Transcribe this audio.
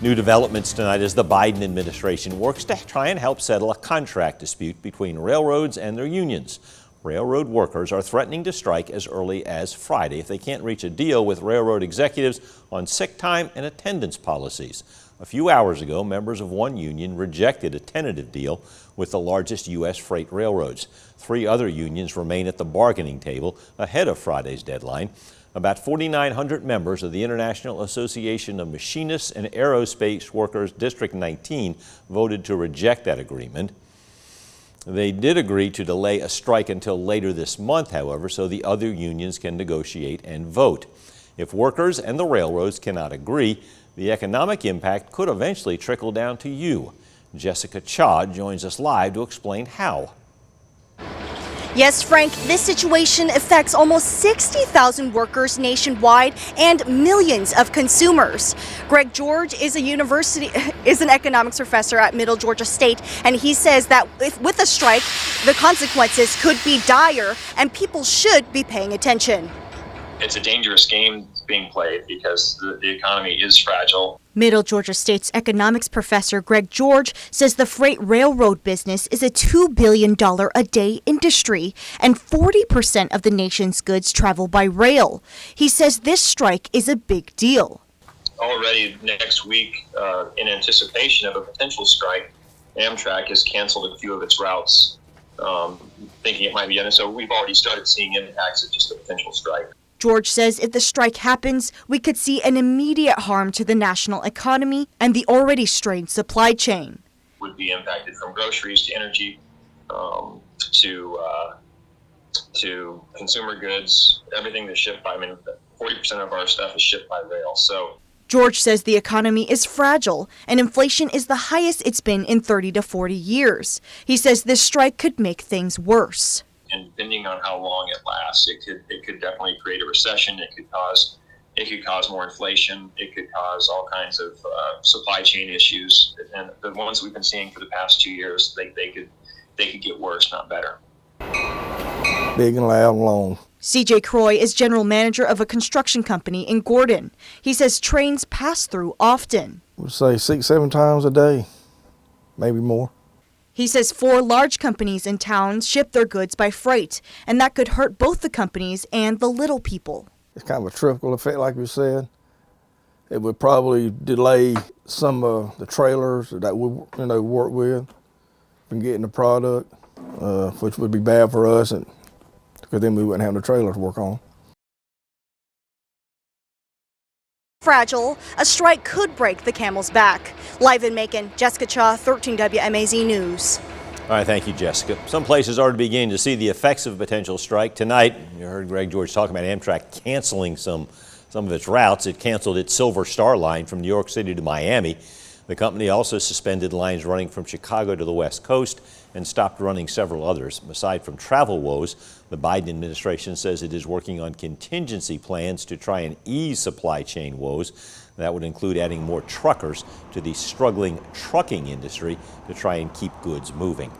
New developments tonight as the Biden administration works to try and help settle a contract dispute between railroads and their unions. Railroad workers are threatening to strike as early as Friday if they can't reach a deal with railroad executives on sick time and attendance policies. A few hours ago, members of one union rejected a tentative deal with the largest U.S. freight railroads. 3 other unions remain at the bargaining table ahead of Friday's deadline. About 4,900 members of the International Association of Machinists and Aerospace Workers District 19 voted to reject that agreement. They did agree to delay a strike until later this month, however, so the other unions can negotiate and vote. If workers and the railroads cannot agree, the economic impact could eventually trickle down to you. Jessica Cha joins us live to explain how. Yes, Frank, this situation affects almost 60,000 workers nationwide and millions of consumers. Greg George is an economics professor at Middle Georgia State, and he says that with a strike, the consequences could be dire and people should be paying attention. It's a dangerous game being played because the economy is fragile. Middle Georgia State's economics professor Greg George says the freight railroad business is a $2 billion a day industry, and 40% of the nation's goods travel by rail. He says this strike is a big deal. Already next week, in anticipation of a potential strike, Amtrak has canceled a few of its routes, thinking it might be ended. So we've already started seeing impacts of just a potential strike. George says if the strike happens, we could see an immediate harm to the national economy and the already strained supply chain. Would be impacted from groceries to energy to consumer goods, everything that's shipped by, 40% of our stuff is shipped by rail. So George says the economy is fragile and inflation is the highest it's been in 30 to 40 years. He says this strike could make things worse. And depending on how long it lasts, it could definitely create a recession. It could cause more inflation. It could cause all kinds of supply chain issues. And the ones we've been seeing for the past 2 years, they could get worse, not better. Big and loud and long. CJ Croy is general manager of a construction company in Gordon. He says trains pass through often. We'd say 6-7 times a day, maybe more. He says 4 large companies in town ship their goods by freight, and that could hurt both the companies and the little people. It's kind of a trickle effect, like we said. It would probably delay some of the trailers that we work with from getting the product, which would be bad for us, and because then we wouldn't have the trailers to work on. Fragile, a strike could break the camel's back. Live in Macon, Jessica Cha, 13 WMAZ News. All right, thank you, Jessica. Some places are beginning to see the effects of a potential strike tonight. You heard Greg George talking about Amtrak canceling some of its routes. It canceled its Silver Star line from New York City to Miami. The company also suspended lines running from Chicago to the West Coast and stopped running several others. Aside from travel woes, the Biden administration says it is working on contingency plans to try and ease supply chain woes. That would include adding more truckers to the struggling trucking industry to try and keep goods moving.